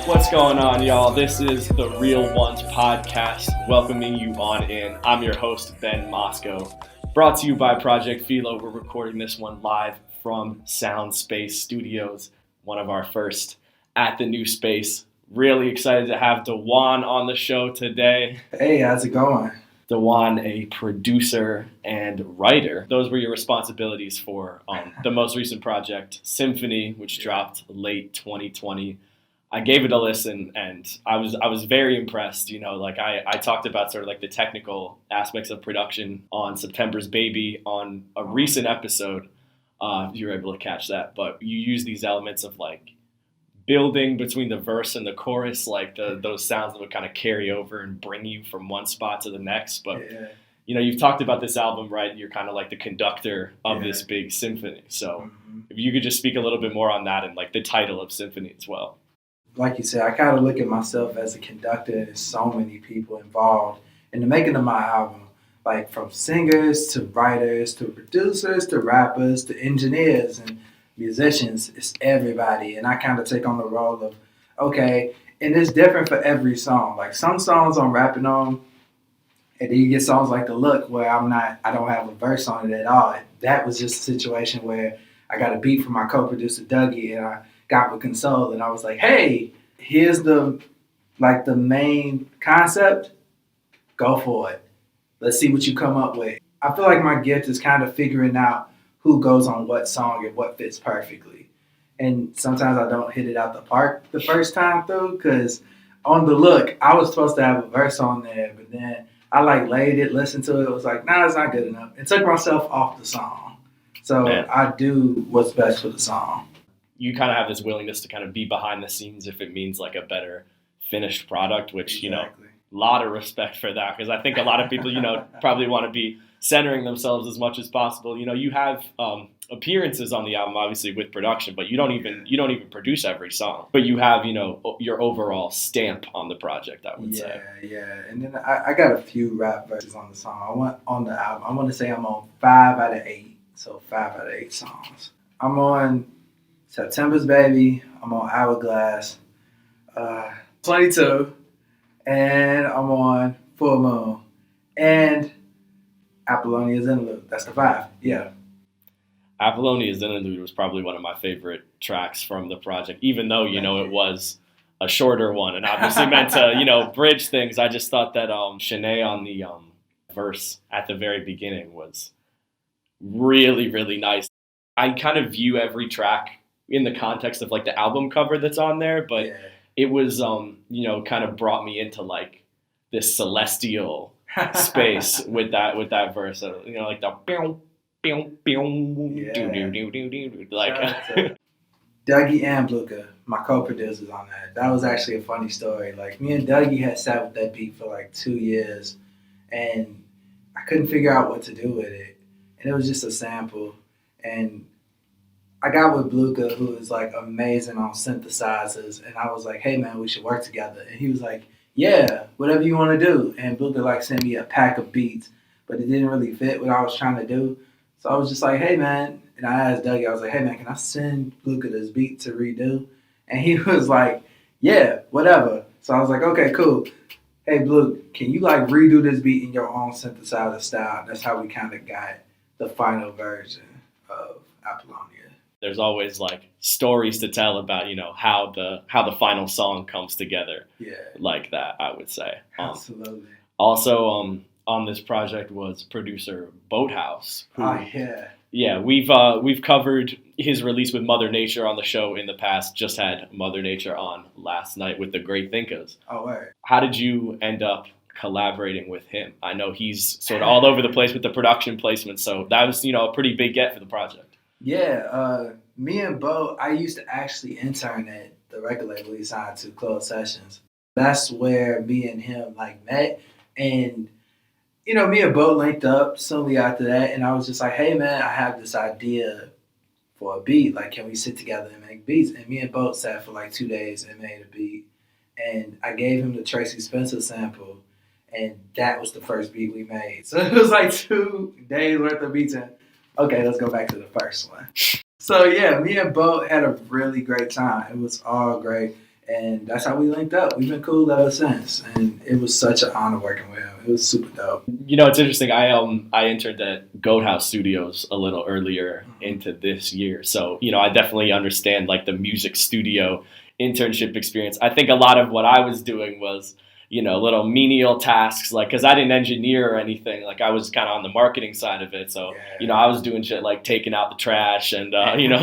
What's going on, y'all? This is the Real Ones podcast, welcoming you on in. I'm your host, Ben Moskow. Brought to you by Project FILO. We're recording this one live from Sound Space Studios, one of our first at the new space. Really excited to have D3WON on the show today. Hey, how's it going? D3WON, a producer and writer. Those were your responsibilities for the most recent project, Symphony, which dropped late 2020. I gave it a listen and I was very impressed. You know, like I talked about sort of like the technical aspects of production on September's Baby on a recent episode. You were able to catch that, but you use these elements of like building between the verse and the chorus, like those sounds that would kind of carry over and bring you from one spot to the next. But you know, you've talked about this album, right? You're kind of like the conductor of this big symphony. So if you could just speak a little bit more on that and like the title of Symphony as well. Like you said, I kind of look at myself as a conductor. There's so many people involved in the making of my album, like from singers to writers to producers to rappers to engineers and musicians. It's everybody. And I kind of take on the role of, okay, and it's different for every song. Like some songs I'm rapping on, and then you get songs like The Look where I don't have a verse on it at all. That was just a situation where I got a beat from my co-producer Dougie, and I got with Console, and I was like, hey, here's the main concept. Go for it. Let's see what you come up with. I feel like my gift is kind of figuring out who goes on what song and what fits perfectly. And sometimes I don't hit it out the park the first time through, because on The Look, I was supposed to have a verse on there, but then I laid it, listened to it, was like, nah, it's not good enough. And took myself off the song. So I do what's best for the song. You kind of have this willingness to kind of be behind the scenes if it means like a better finished product, which, you know, a lot of respect for that, because I think a lot of people, you know, probably want to be centering themselves as much as possible. You know, you have appearances on the album, obviously with production, but you don't even produce every song. But you have, you know, your overall stamp on the project, I would say. Yeah. And then I got a few rap verses on the song. On the album, I want to say I'm on 5 out of 8. So 5 out of 8 songs. I'm on September's Baby, I'm on Hourglass, 22, and I'm on Full Moon, and Apollonia's Interlude. That's the 5, yeah. Apollonia's Interlude was probably one of my favorite tracks from the project, even though, you know, it was a shorter one and obviously meant to, you know, bridge things. I just thought that Shanae on the verse at the very beginning was really, really nice. I kind of view every track in the context of like the album cover that's on there, but it was, you know, kind of brought me into like this celestial space with that verse. So, you know, like the like Dougie and Bluka, my co-producers on that. That was actually a funny story. Like me and Dougie had sat with that beat for like 2 years, and I couldn't figure out what to do with it. And it was just a sample, and I got with Bluka, who is like amazing on synthesizers, and I was like, hey man, we should work together. And he was like, yeah, whatever you want to do. And Bluka like sent me a pack of beats, but it didn't really fit what I was trying to do. So I was just like, hey man, and I asked Dougie, I was like, hey man, can I send Bluka this beat to redo? And he was like, yeah, whatever. So I was like, okay, cool. Hey Bluka, can you like redo this beat in your own synthesizer style? That's how we kind of got the final version of Apollonia. There's always like stories to tell about, you know, how the final song comes together. Like that, I would say. Absolutely. Also, on this project was producer Boathouse. Yeah, we've covered his release with Mother Nature on the show in the past. Just had Mother Nature on last night with the Great Thinkers. Oh, right. How did you end up collaborating with him? I know he's sort of all over the place with the production placement, so that was, you know, a pretty big get for the project. Yeah, me and Bo, I used to actually intern at the record label he signed to, Closed Sessions. That's where me and him like met, and you know, me and Bo linked up shortly after that, and I was just like, hey man, I have this idea for a beat, like can we sit together and make beats? And me and Bo sat for like 2 days and made a beat, and I gave him the Tracy Spencer sample, and that was the first beat we made. So it was like 2 days worth of beats, and okay, let's go back to the first one. So yeah, me and Bo had a really great time. It was all great. And that's how we linked up. We've been cool ever since, and it was such an honor working with him. It was super dope. It's interesting. I interned at Goat House Studios a little earlier into this year, so I definitely understand like the music studio internship experience. I think a lot of what I was doing was little menial tasks, like because I didn't engineer or anything. Like I was kind of on the marketing side of it, so I was doing shit like taking out the trash and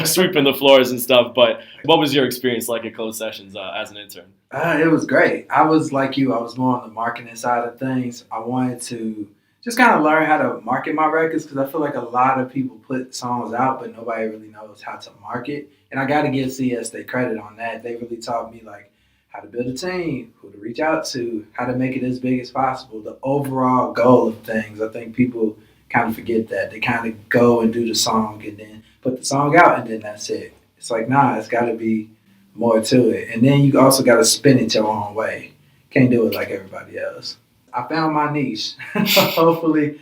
sweeping the floors and stuff. But what was your experience like at closed sessions as an intern? It was great. I was like you. I was more on the marketing side of things. I wanted to just kind of learn how to market my records because I feel like a lot of people put songs out, but nobody really knows how to market. And I got to give CS their credit on that. They really taught me like how to build a team, who to reach out to, how to make it as big as possible, the overall goal of things. I think people kind of forget that. They kind of go and do the song and then put the song out and then that's it. It's like, nah, it's got to be more to it. And then you also got to spin it your own way. Can't do it like everybody else. I found my niche. Hopefully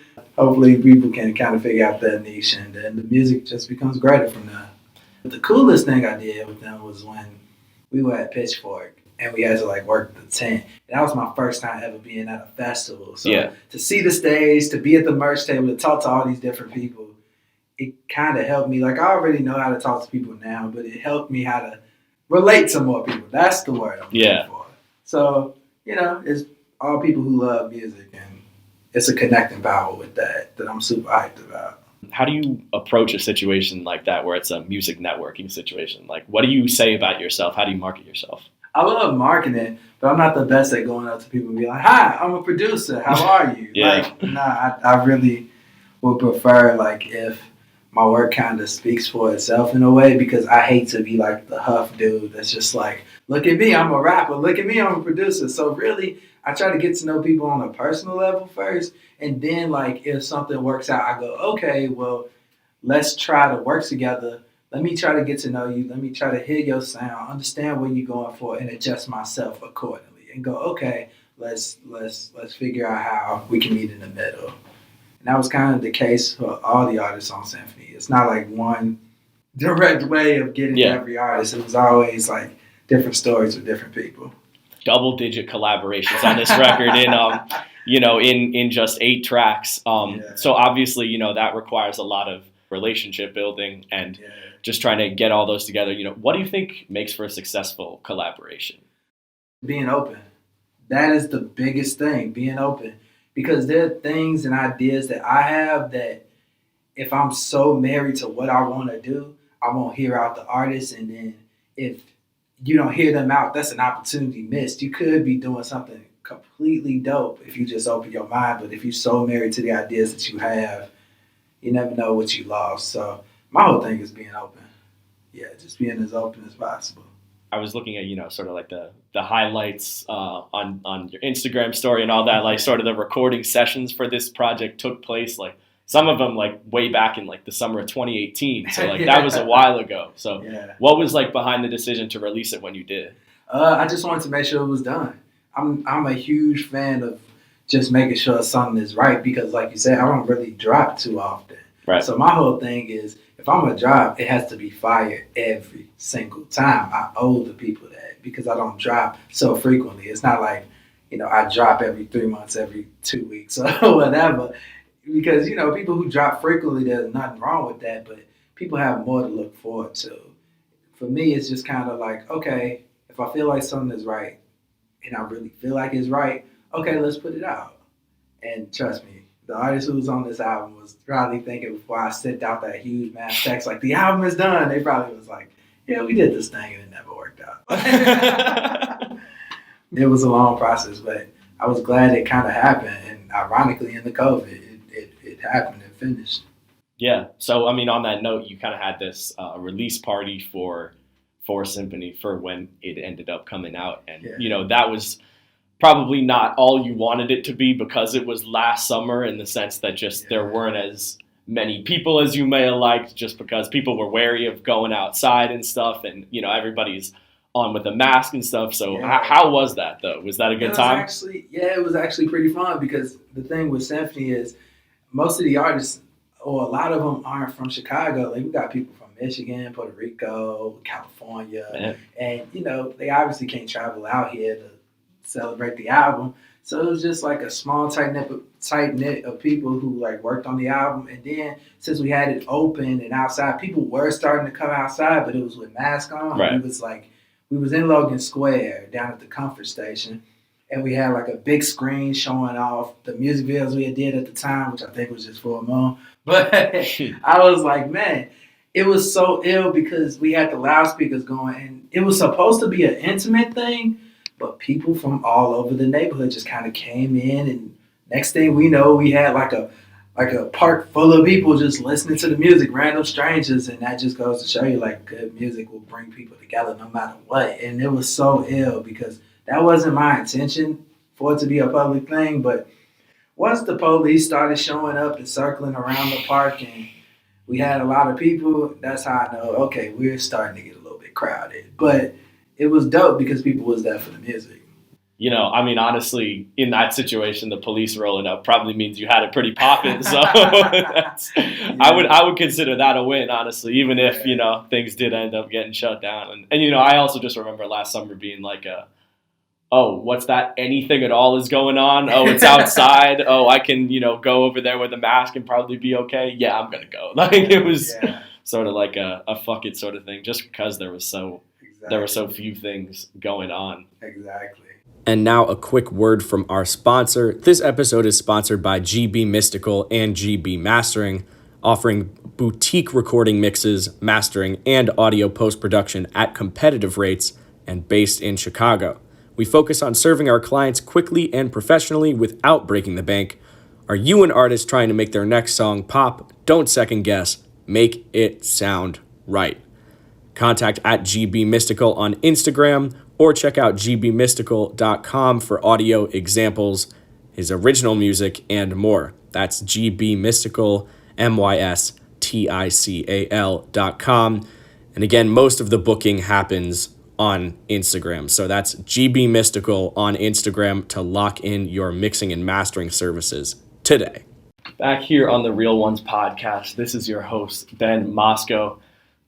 people can kind of figure out that niche and then the music just becomes greater from there. But the coolest thing I did with them was when we were at Pitchfork. And we had to like work the tent. And that was my first time ever being at a festival. So to see the stage, to be at the merch table, to talk to all these different people, it kind of helped me. Like I already know how to talk to people now, but it helped me how to relate to more people. That's the word I'm looking for. So, it's all people who love music and it's a connecting power with that I'm super hyped about. How do you approach a situation like that where it's a music networking situation? Like what do you say about yourself? How do you market yourself? I love marketing, but I'm not the best at going up to people and be like, hi, I'm a producer. How are you? I really would prefer like if my work kind of speaks for itself in a way because I hate to be like the huff dude that's just like, look at me, I'm a rapper. Look at me, I'm a producer. So really, I try to get to know people on a personal level first. And then like if something works out, I go, okay, well, let's try to work together. Let me try to get to know you. Let me try to hear your sound, understand what you're going for, and adjust myself accordingly. And go, okay, let's figure out how we can meet in the middle. And that was kind of the case for all the artists on Symphony. It's not like one direct way of getting to every artist. It was always like different stories with different people. Double-digit collaborations on this record in just 8 tracks. So obviously, that requires a lot of relationship building and just trying to get all those together. What do you think makes for a successful collaboration? Being open. That is the biggest thing, being open. Because there are things and ideas that I have that if I'm so married to what I want to do, I won't hear out the artist. And then if you don't hear them out, that's an opportunity missed. You could be doing something completely dope if you just open your mind. But if you're so married to the ideas that you have, you never know what you lost. So my whole thing is being open. Yeah, just being as open as possible. I was looking at, sort of like the highlights on your Instagram story and all that, like sort of the recording sessions for this project took place, like some of them like way back in like the summer of 2018. So like that was a while ago. So what was like behind the decision to release it when you did? I just wanted to make sure it was done. I'm a huge fan of just making sure something is right because like you said, I don't really drop too often. Right. So my whole thing is if I'm gonna drop, it has to be fire every single time. I owe the people that because I don't drop so frequently. It's not like, I drop every 3 months, every 2 weeks or whatever. Because, people who drop frequently, there's nothing wrong with that, but people have more to look forward to. For me, it's just kind of like, okay, if I feel like something is right and I really feel like it's right, okay, let's put it out. And trust me, the artist who was on this album was probably thinking before I sent out that huge mass text, like, the album is done. They probably was like, yeah, we did this thing and it never worked out. It was a long process, but I was glad it kind of happened. And ironically, in the COVID, it happened and finished. Yeah. So, on that note, you kind of had this release party for Symphony for when it ended up coming out. And, that was probably not all you wanted it to be because it was last summer in the sense that just there weren't as many people as you may have liked just because people were wary of going outside and stuff. And, everybody's on with a mask and stuff. So how was that, though? Was that a good time? It was actually pretty fun because the thing with Symphony is most of the artists, or a lot of them aren't from Chicago. Like we got people from Michigan, Puerto Rico, California. Man. And, they obviously can't travel out here to celebrate the album. So it was just like a small, tight knit of people who like worked on the album. And then since we had it open and outside, people were starting to come outside, but it was with masks on. Right. We was in Logan Square down at the Comfort Station. And we had like a big screen showing off the music videos we had did at the time, which I think was just for a month. But I was like, man, it was so ill because we had the loudspeakers going, and it was supposed to be an intimate thing, but people from all over the neighborhood just kind of came in, and next thing we know, we had like a park full of people just listening to the music, random strangers, and that just goes to show you like good music will bring people together no matter what. And it was so ill because that wasn't my intention for it to be a public thing, but once the police started showing up and circling around the park and we had a lot of people, that's how I know, okay, we're starting to get a little bit crowded. But it was dope because people was there for the music. Honestly, in that situation, the police rolling up probably means you had it pretty popping. So I would consider that a win, honestly, even if, things did end up getting shut down. And I also just remember last summer being like oh, what's that? Anything at all is going on? Oh, it's outside. Oh, I can, go over there with a mask and probably be okay. Yeah, I'm going to go. Like it was sort of like a fuck it sort of thing just because there were so few things going on. Exactly. And now a quick word from our sponsor. This episode is sponsored by GB Mystical and GB Mastering, offering boutique recording mixes, mastering, and audio post-production at competitive rates and based in Chicago. We focus on serving our clients quickly and professionally without breaking the bank. Are you an artist trying to make their next song pop? Don't second guess. Make it sound right. Contact at GB Mystical on Instagram or check out gbmystical.com for audio examples, his original music, and more. That's GB Mystical, mystical.com. And again, most of the booking happens on Instagram. So that's GB Mystical on Instagram to lock in your mixing and mastering services today. Back here on the Real Ones podcast, this is your host, Ben Moskow.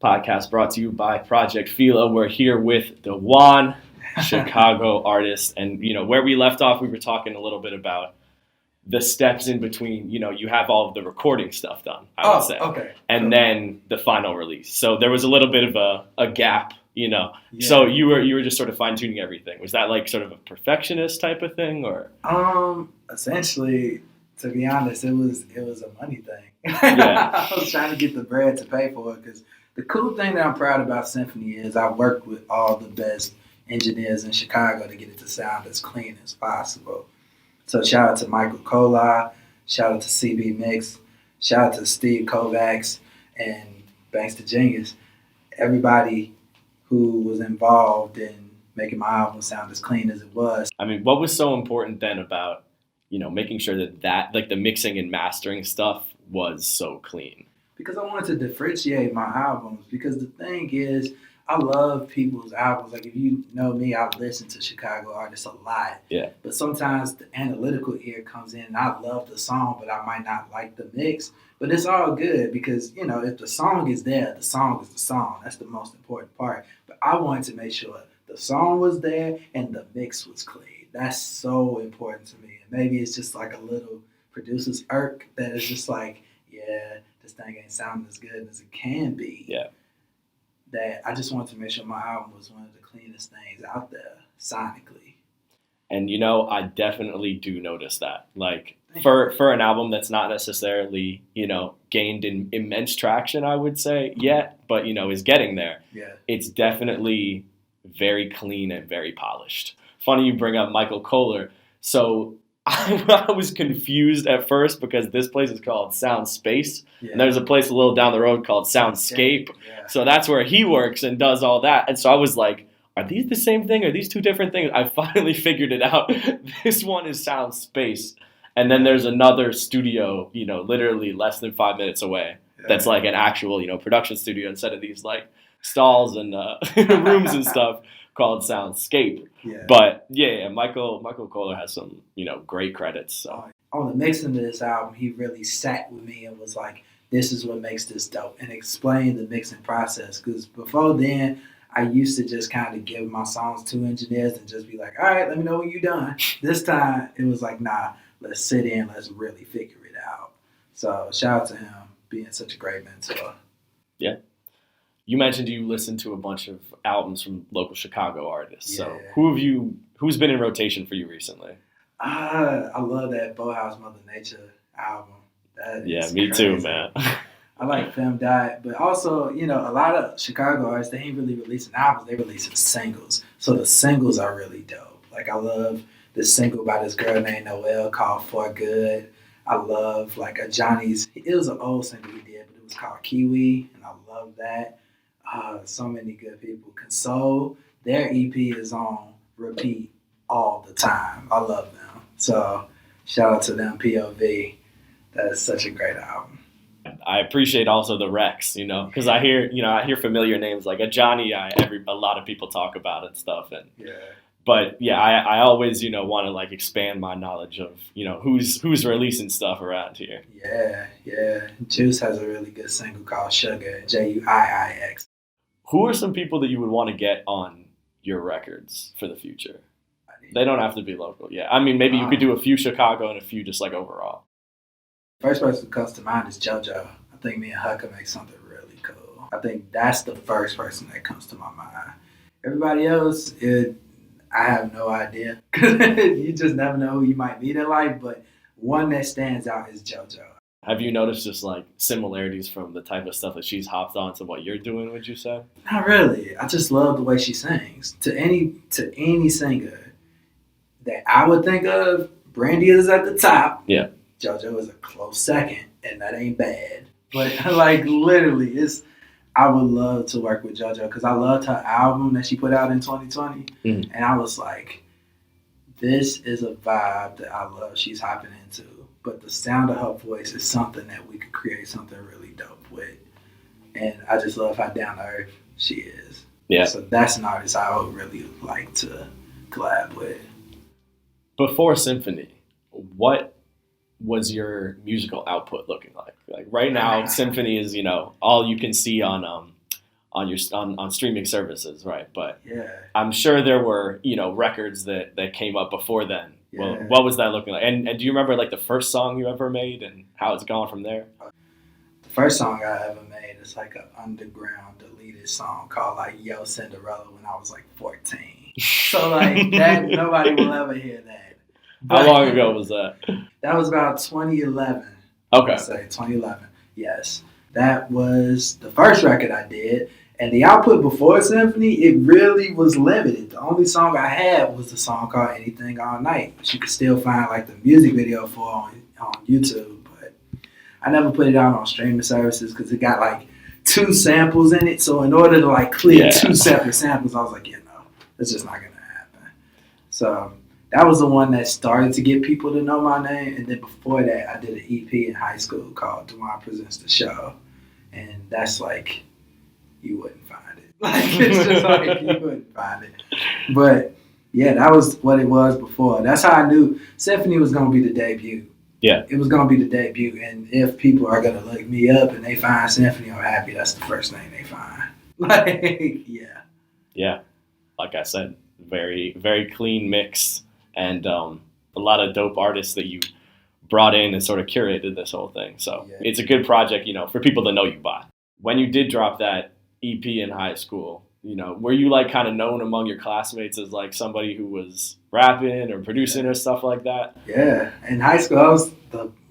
Podcast brought to you by Project FILO. We're here with D3WON, Chicago artist. And, where we left off, we were talking a little bit about the steps in between, you have all of the recording stuff done, I would say. Okay. And then the final release. So there was a little bit of a gap. So you were just sort of fine tuning everything. Was that like sort of a perfectionist type of thing, or? Essentially, to be honest, it was a money thing. Yeah. I was trying to get the bread to pay for it because the cool thing that I'm proud about Symphony is I worked with all the best engineers in Chicago to get it to sound as clean as possible. So shout out to Michael Kolar, shout out to CB Mix, shout out to Steve Kovacs, and thanks to Genius, everybody who was involved in making my album sound as clean as it was. What was so important then about, making sure that like the mixing and mastering stuff was so clean? Because I wanted to differentiate my albums. Because the thing is, I love people's albums. Like, if you know me, I listen to Chicago artists a lot. Yeah. But sometimes the analytical ear comes in, and I love the song, but I might not like the mix. But it's all good because, if the song is there, the song is the song. That's the most important part. But I wanted to make sure the song was there and the mix was clean. That's so important to me. And maybe it's just like a little producer's irk that is just like, yeah, this thing ain't sounding as good as it can be. Yeah. That I just wanted to make sure my album was one of the cleanest things out there sonically. And I definitely do notice that. Like for an album that's not necessarily, gained in immense traction, I would say yet, but is getting there. Yeah. It's definitely very clean and very polished. Funny you bring up Michael Kolar. So I was confused at first because this place is called Sound Space, and there's a place a little down the road called Soundscape. Yeah. So that's where he works and does all that. And so I was like, are these the same thing? Are these two different things? I finally figured it out. This one is Sound Space, and then there's another studio, literally less than 5 minutes away. That's like an actual, production studio instead of these like stalls and rooms and stuff. Called Soundscape. Yeah. But Michael Kolar has some, great credits. So. On the mixing of this album, he really sat with me and was like, this is what makes this dope, and explain the mixing process. Because before then, I used to just kind of give my songs to engineers and just be like, all right, let me know when you're done. This time, it was like, nah, let's sit in, let's really figure it out. So shout out to him being such a great mentor. Yeah. You mentioned you listened to a bunch of albums from local Chicago artists. So who's been in rotation for you recently? I love that Boathouse Mother Nature album. Yeah, me too, man. I like Femme Diet, but also, a lot of Chicago artists, they ain't really releasing albums, they releasing singles. So the singles are really dope. Like, I love this single by this girl named Noelle called For Good. I love, like, a Johnny's, it was an old single he did, but it was called Kiwi, and I love that. So many good people. Console, their EP is on repeat all the time. I love them. So shout out to them, POV. That is such a great album. I appreciate also the Rex, because I hear familiar names like a Johnny. A lot of people talk about and stuff, but I always want to like expand my knowledge of who's releasing stuff around here. Yeah. Juice has a really good single called Sugar, Juiix. Who are some people that you would want to get on your records for the future? They don't have to be local. Yeah, I mean maybe you could do a few Chicago and a few just like overall. First person who comes to mind is JoJo. I think me and her could make something really cool. I think that's the first person that comes to my mind. Everybody else, I have no idea. You just never know who you might meet in life, but one that stands out is JoJo. Have you noticed just like similarities from the type of stuff that she's hopped on to what you're doing, would you say? Not really. I just love the way she sings. To any singer that I would think of, Brandy is at the top. Yeah. JoJo is a close second, and that ain't bad. But like literally, I would love to work with JoJo because I loved her album that she put out in 2020, and I was like, this is a vibe that I love. She's hopping into, but the sound of her voice is something that we could create something really dope with, and I just love how down to earth she is. Yeah. So that's an artist I would really like to collab with. Before Symphony, what was your musical output looking like? Like right now, Symphony is all you can see on streaming services, right? But I'm sure there were records that came up before then. Yeah. Well, what was that looking like? And do you remember like the first song you ever made and how it's gone from there? The first song I ever made is like an underground deleted song called like Yo Cinderella when I was like 14. So like that nobody will ever hear that. How long ago was that? That was about 2011. Okay. I'd say 2011. Yes. That was the first record I did. And the output before Symphony, it really was limited. The only song I had was the song called Anything All Night, which you could still find like the music video for on YouTube. But I never put it out on streaming services because it got like 2 samples in it. So in order to like clear 2 separate samples, I was like, no, it's just not going to happen. So that was the one that started to get people to know my name. And then before that, I did an EP in high school called D3WON Presents the Show. And that's like, you wouldn't find it. Like, it's just like, you wouldn't find it. But yeah, that was what it was before. That's how I knew Symphony was going to be the debut. Yeah. It was going to be the debut. And if people are going to look me up and they find Symphony, I'm happy that's the first thing they find. Like, yeah. Yeah. Like I said, very, very clean mix. And a lot of dope artists that you brought in and sort of curated this whole thing. So It's a good project, for people to know you by. When you did drop that EP in high school, were you like kind of known among your classmates as like somebody who was rapping or producing or stuff like that? Yeah. In high school, I was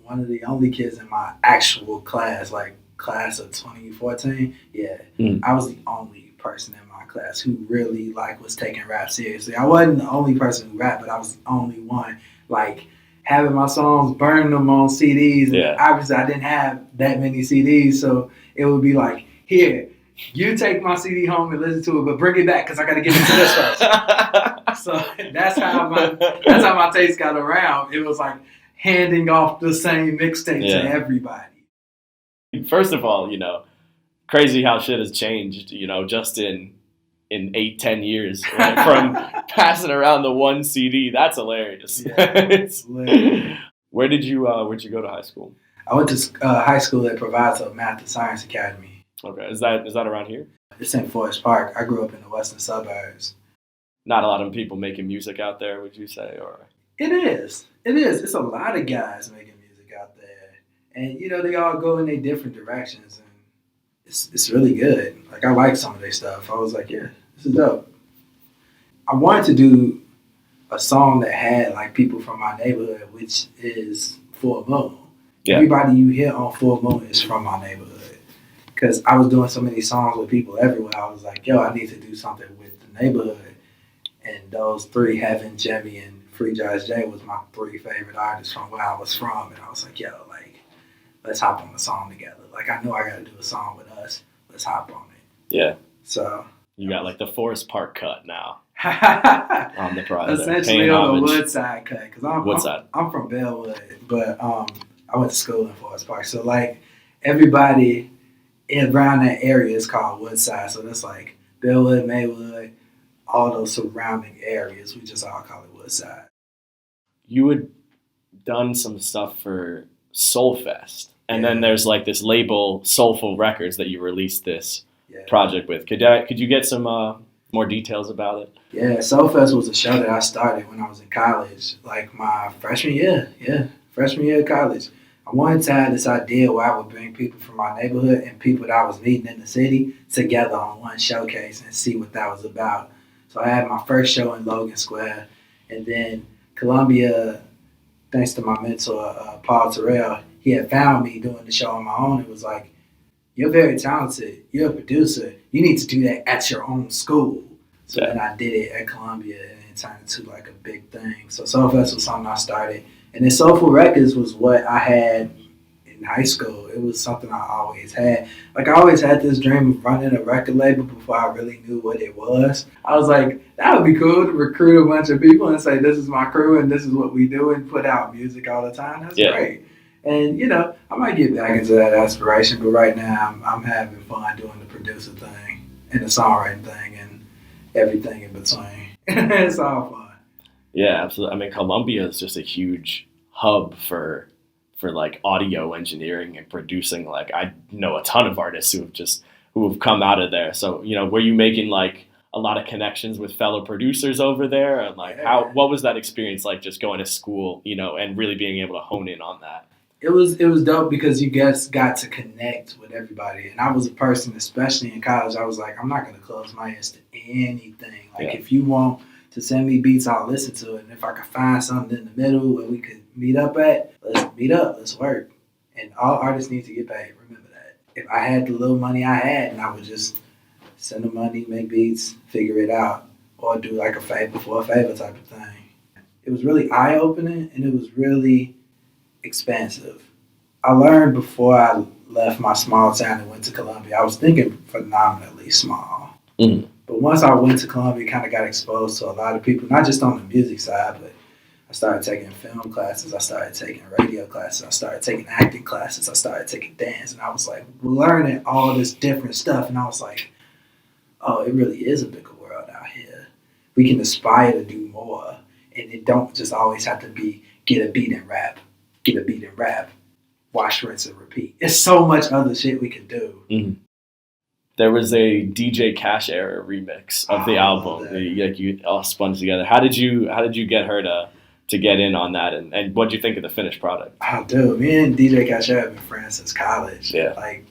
one of the only kids in my actual class, like class of 2014. Yeah. I was the only person in my class who really like was taking rap seriously. I wasn't the only person who rapped, but I was the only one like having my songs, burning them on CDs. And obviously I didn't have that many CDs, so it would be like, here, you take my CD home and listen to it, but bring it back because I got to get into this first. So that's how my taste got around. It was like handing off the same mixtape to everybody. First of all, crazy how shit has changed, just in 8-10 years, right? From passing around the one CD. That's hilarious. Yeah, it's hilarious. Where'd you go to high school? I went to high school at Proviso Math and Science Academy. Okay, is that around here? It's in Forest Park. I grew up in the western suburbs. Not a lot of people making music out there, would you say? Or It is. It is. It's a lot of guys making music out there, and they all go in their different directions, and it's really good. Like I like some of their stuff. I was like, yeah, this is dope. I wanted to do a song that had like people from my neighborhood, which is Full Moon. Yeah. Everybody you hear on Full Moon is from my neighborhood. Because I was doing so many songs with people everywhere, I was like, yo, I need to do something with the neighborhood. And those three, Heaven, Jimmy, and Free Jazz J, was my three favorite artists from where I was from. And I was like, yo, like, let's hop on a song together. Like, I know I got to do a song with us. Let's hop on it. Yeah. So. You got like the Forest Park cut now. On the project. Essentially on the Woodside cut. Because I'm from Bellwood, but I went to school in Forest Park. So, like, everybody around that area is called Woodside. So that's like Bellwood, Maywood, all those surrounding areas. We just all call it Woodside. You had done some stuff for Soulfest. And then there's like this label, Soulful Records, that you released this project with. Could you get some more details about it? Yeah, Soulfest was a show that I started when I was in college, like my freshman year. Yeah, freshman year of college. I wanted to have this idea where I would bring people from my neighborhood and people that I was meeting in the city together on one showcase and see what that was about. So I had my first show in Logan Square, and then Columbia, thanks to my mentor, Paul Terrell, he had found me doing the show on my own. It was like, you're very talented. You're a producer. You need to do that at your own school. So then I did it at Columbia, and it turned into like a big thing. So Soulfest was something I started. And then Soulful Records was what I had in high school. It was something I always had. Like, I always had this dream of running a record label before I really knew what it was. I was like, that would be cool to recruit a bunch of people and say, this is my crew and this is what we do, and put out music all the time. That's great. And, I might get back into that aspiration, but right now I'm having fun doing the producer thing and the songwriting thing and everything in between. It's all fun. Yeah, absolutely. I mean, Columbia is just a huge hub for like audio engineering and producing. Like, I know a ton of artists who have come out of there. So, were you making like a lot of connections with fellow producers over there? And like, what was that experience like, just going to school, and really being able to hone in on that? It was dope because you guys got to connect with everybody. And I was a person, especially in college, I was like, I'm not going to close my ears to anything. Like, if you want to send me beats, I'll listen to it. And if I could find something in the middle where we could meet up at, let's meet up, let's work. And all artists need to get paid, remember that. If I had the little money I had, and I would just send them money, make beats, figure it out, or do like a favor for a favor type of thing. It was really eye-opening, and it was really expansive. I learned before I left my small town and went to Columbia, I was thinking phenomenally small. Mm-hmm. But once I went to Columbia, kind of got exposed to a lot of people, not just on the music side, but I started taking film classes, I started taking radio classes, I started taking acting classes, I started taking dance, and I was like learning all this different stuff, and I was like, oh, it really is a bigger world out here. We can aspire to do more, and it don't just always have to be get a beat and rap, wash, rinse, and repeat. There's so much other shit we can do. Mm-hmm. There was a DJ Cash era remix of the album. You all spun together. How did you get her to get in on that? And what did you think of the finished product? Oh, dude, me and DJ Cash era have been friends since college. Yeah. Like,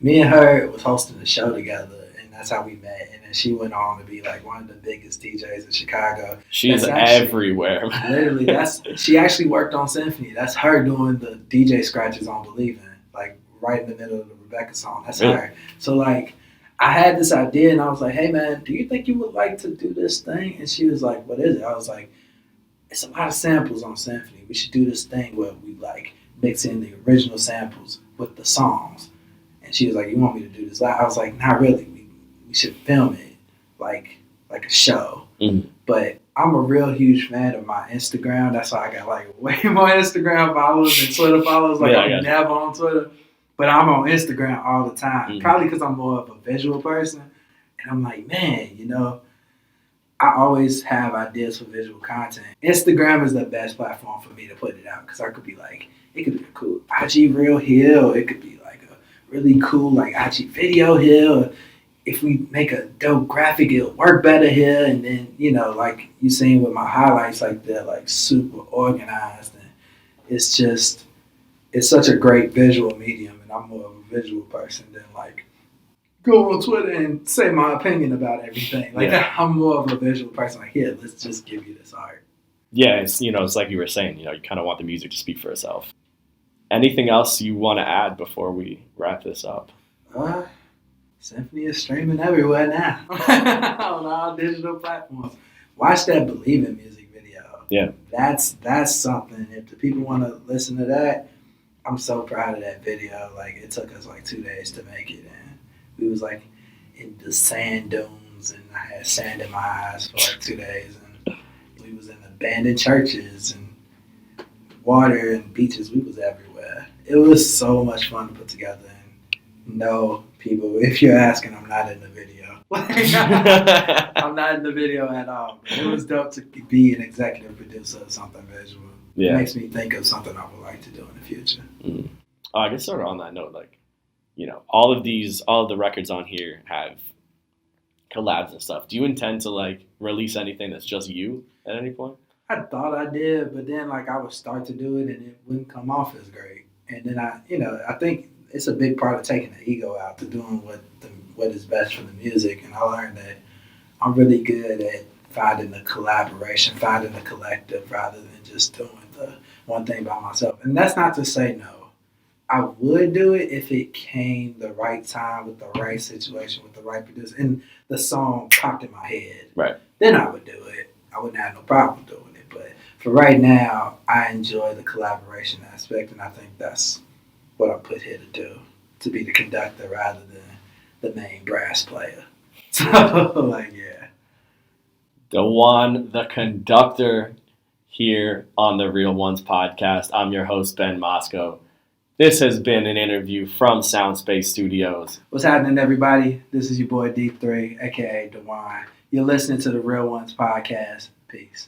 me and her was hosting the show together, and that's how we met. And then she went on to be like one of the biggest DJs in Chicago. She's everywhere. Literally, she actually worked on Symphony. That's her doing the DJ scratches on Believin', like right in the middle of the Rebecca song. That's her. So like, I had this idea, and I was like, hey man, do you think you would like to do this thing? And she was like, what is it? I was like, it's a lot of samples on Symphony. We should do this thing where we like mix in the original samples with the songs. And she was like, you want me to do this? I was like, not really. We should film it like a show. Mm-hmm. But I'm a real huge fan of my Instagram. That's why I got like way more Instagram followers than Twitter followers. Like, I'm never on Twitter. But I'm on Instagram all the time, probably because I'm more of a visual person. And I'm like, man, I always have ideas for visual content. Instagram is the best platform for me to put it out because I could be like, it could be a cool IG reel here, or it could be like a really cool like IG video here. Or if we make a dope graphic, it'll work better here. And then, like you seen with my highlights, like they're like super organized. And it's such a great visual medium. And I'm more of a visual person than like go on Twitter and say my opinion about everything. Like I'm more of a visual person. Like, here, let's just give you this art. Yeah, it's like you were saying, you kind of want the music to speak for itself. Anything else you want to add before we wrap this up? Symphony is streaming everywhere now on all digital platforms. Watch that Believe in music video. Yeah. That's something. If the people want to listen to that, I'm so proud of that video. Like, it took us like 2 days to make it. And we was like in the sand dunes, and I had sand in my eyes for like 2 days. And we was in abandoned churches and water and beaches. We was everywhere. It was so much fun to put together. And no, people, if you're asking, I'm not in the video. I'm not in the video at all. But it was dope to be an executive producer of something visual. Yeah. It makes me think of something I would like to do in the future. Mm. I guess sort of on that note, like, all of the records on here have collabs and stuff. Do you intend to like release anything that's just you at any point? I thought I did, but then like I would start to do it and it wouldn't come off as great. And then I think it's a big part of taking the ego out to doing what is best for the music. And I learned that I'm really good at finding the collaboration, finding the collective rather than just doing the one thing by myself. And that's not to say no. I would do it if it came the right time with the right situation with the right producer and the song popped in my head. Right. Then I would do it. I wouldn't have no problem doing it. But for right now, I enjoy the collaboration aspect, and I think that's what I'm put here to do, to be the conductor rather than the main brass player. So, yeah. D3WON, the conductor, here on the Real Ones podcast. I'm your host, Ben Moskow. This has been an interview from Soundspace Studios. What's happening, everybody? This is your boy D3, a.k.a. D3WON. You're listening to the Real Ones podcast. Peace.